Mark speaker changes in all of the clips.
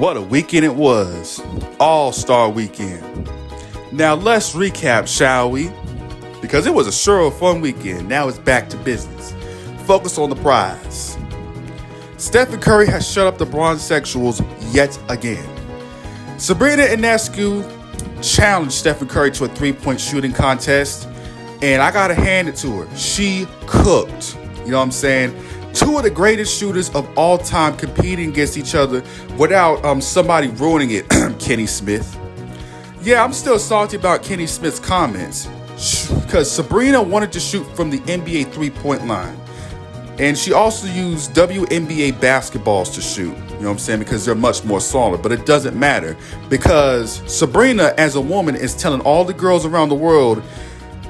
Speaker 1: What a weekend it was. All-Star weekend. Now let's recap, shall we? Because it was a sure fun weekend. Now it's back to business. Focus on the prize. Stephen Curry has shut up the bronzosexuals yet again. Sabrina Ionescu challenged Stephen Curry to a three-point shooting contest, and I gotta hand it to her. She cooked. You know what I'm saying? Two of the greatest shooters of all time competing against each other without somebody ruining it. Kenny Smith. Yeah, I'm still salty about Kenny Smith's comments because Sabrina wanted to shoot from the NBA three-point line. And she also used WNBA basketballs to shoot. You know what I'm saying? Because they're much more solid. But it doesn't matter because Sabrina, as a woman, is telling all the girls around the world,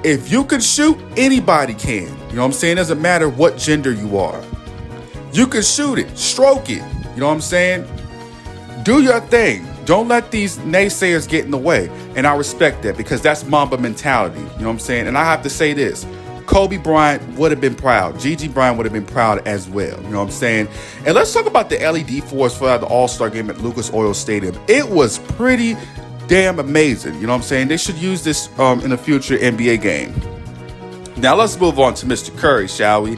Speaker 1: if you can shoot, anybody can. You know what I'm saying? It doesn't matter what gender you are. You can shoot it, stroke it. You know what I'm saying? Do your thing. Don't let these naysayers get in the way. And I respect that because that's Mamba mentality. You know what I'm saying? And I have to say this. Kobe Bryant would have been proud. Gigi Bryant would have been proud as well. You know what I'm saying? And let's talk about the LED force for the All-Star game at Lucas Oil Stadium. It was pretty damn amazing. You know what I'm saying? They should use this in a future NBA game. Now let's move on to Mr. Curry, shall we?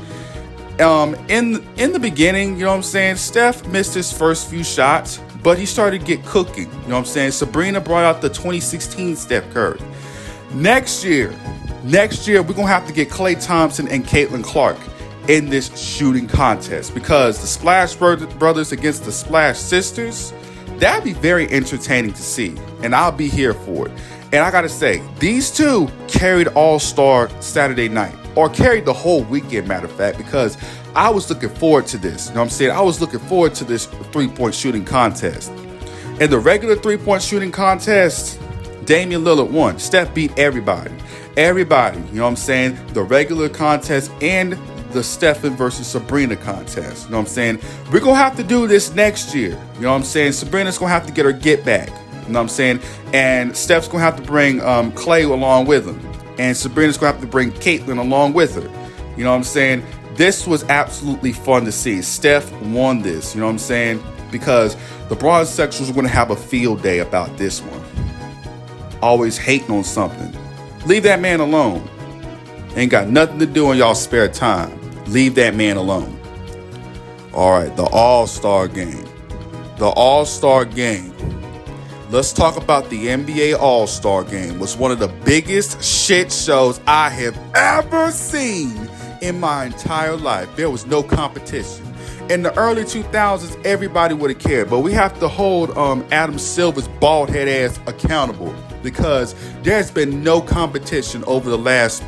Speaker 1: In the beginning, you know what I'm saying, Steph missed his first few shots, but he started to get cooking. You know what I'm saying? Sabrina brought out the 2016 Steph Curry. Next year, we're going to have to get Klay Thompson and Caitlin Clark in this shooting contest because the Splash Brothers against the Splash Sisters, that'd be very entertaining to see, and I'll be here for it. And I gotta say, these two carried All-Star Saturday night, or carried the whole weekend, matter of fact, because I was looking forward to this. You know what I'm saying? I was looking forward to this three-point shooting contest. In the regular three-point shooting contest, Damian Lillard won. Steph beat everybody. Everybody, you know what I'm saying? The regular contest and the Stephen versus Sabrina contest. You know what I'm saying? We're going to have to do this next year. You know what I'm saying? Sabrina's going to have to get her get back. You know what I'm saying? And Steph's going to have to bring Klay along with him. And Sabrina's going to have to bring Caitlin along with her. You know what I'm saying? This was absolutely fun to see. Steph won this. You know what I'm saying? Because the bronzosexuals are going to have a field day about this one. Always hating on something. Leave that man alone. Ain't got nothing to do in y'all spare time. Leave that man alone. All right, the All-Star game. The All-Star game. Let's talk about the NBA All-Star game. It was one of the biggest shit shows I have ever seen in my entire life. There was no competition. In the early 2000s, everybody would have cared, but we have to hold Adam Silver's bald head ass accountable because there's been no competition over the last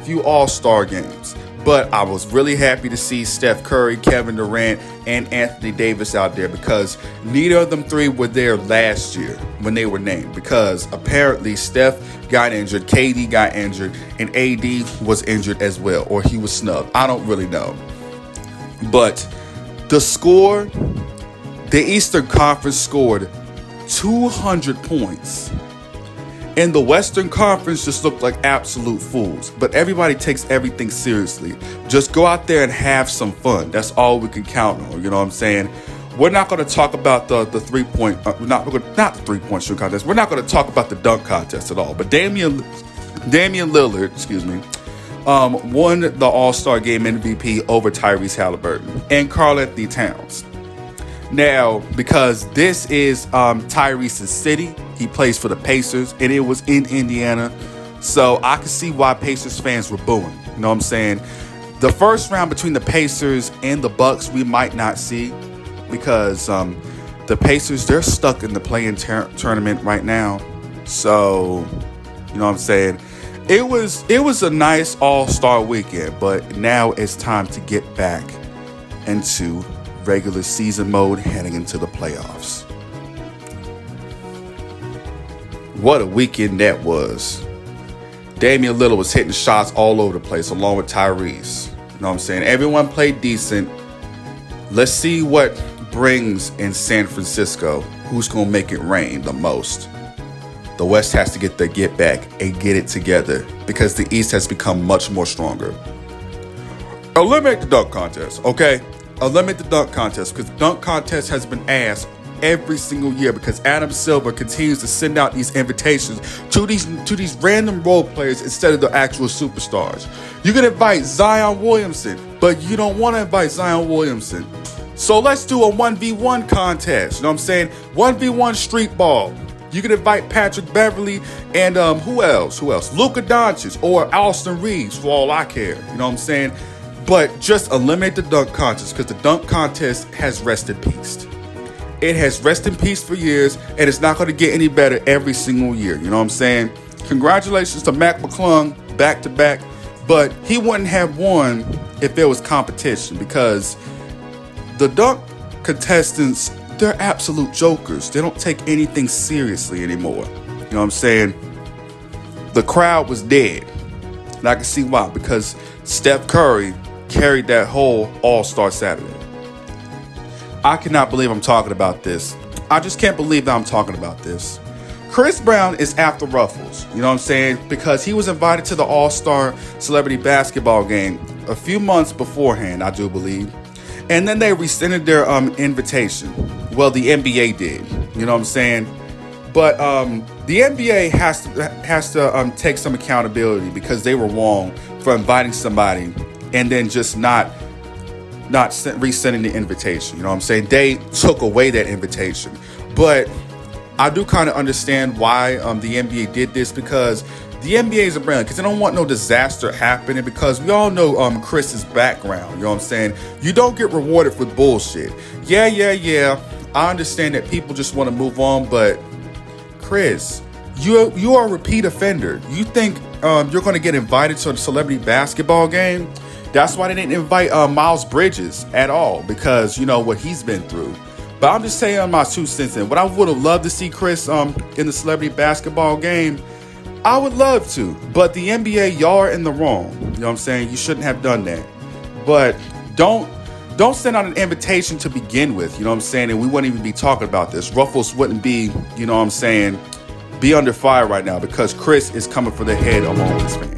Speaker 1: few All-Star games. But I was really happy to see Steph Curry, Kevin Durant, and Anthony Davis out there because neither of them three were there last year when they were named because apparently Steph got injured, KD got injured, and AD was injured as well, or he was snubbed. I don't really know. But the score, the Eastern Conference scored 200 points. And the Western Conference just looked like absolute fools. But everybody takes everything seriously. Just go out there and have some fun. That's all we can count on. You know what I'm saying? We're not going to talk about the three-point, not the three-point shooting contest. We're not going to talk about the dunk contest at all. But Damian Lillard, won the All-Star Game MVP over Tyrese Halliburton and Karl Anthony Towns. Now, because this is Tyrese's city, he plays for the Pacers, and it was in Indiana, so I can see why Pacers fans were booing. You know what I'm saying? The first round between the Pacers and the Bucks, we might not see because the Pacers, they're stuck in the play-in tournament right now. So, you know what I'm saying? It was a nice All-Star weekend, but now it's time to get back into regular season mode heading into the playoffs. What a weekend that was. Damian Lillard was hitting shots all over the place along with Tyrese. You know what I'm saying? Everyone played decent. Let's see what brings in San Francisco. Who's going to make it rain the most? The West has to get their get back and get it together because the East has become much more stronger. Eliminate the dunk contest, okay? Eliminate the dunk contest because the dunk contest has been ass every single year because Adam Silver continues to send out these invitations to these random role players instead of the actual superstars. You can invite Zion Williamson, but you don't want to invite Zion Williamson. So let's do a 1v1 contest. You know what I'm saying? 1v1 street ball. You can invite Patrick Beverly and who else? Luka Doncic or Austin Reeves for all I care. You know what I'm saying? But just eliminate the dunk contest because the dunk contest has rest in peace. It has rest in peace for years, and it's not going to get any better every single year. You know what I'm saying? Congratulations to Mac McClung back to back, but he wouldn't have won if there was competition because the dunk contestants, they're absolute jokers. They don't take anything seriously anymore. You know what I'm saying? The crowd was dead. And I can see why, because Steph Curry carried that whole All-Star Saturday. I cannot believe I'm talking about this. I just can't believe that I'm talking about this. Chris Brown is after Ruffles, you know what I'm saying? Because he was invited to the All-Star Celebrity Basketball game a few months beforehand, I do believe. And then they rescinded their invitation. Well, the NBA did, you know what I'm saying? But the NBA has to take some accountability because they were wrong for inviting somebody and then just not resending the invitation. You know what I'm saying? They took away that invitation. But I do kind of understand why the NBA did this because the NBA is a brand because they don't want no disaster happening because we all know Chris's background. You know what I'm saying? You don't get rewarded for bullshit. Yeah. I understand that people just want to move on, but Chris, you are a repeat offender. You think you're going to get invited to a celebrity basketball game? That's why they didn't invite Miles Bridges at all because you know what he's been through. But I'm just saying my 2 cents in. What I would have loved to see Chris in the celebrity basketball game, I would love to. But the NBA, y'all are in the wrong. You know what I'm saying? You shouldn't have done that. But don't send out an invitation to begin with. You know what I'm saying? And we wouldn't even be talking about this. Ruffles wouldn't be, you know what I'm saying, be under fire right now because Chris is coming for the head along with his fans.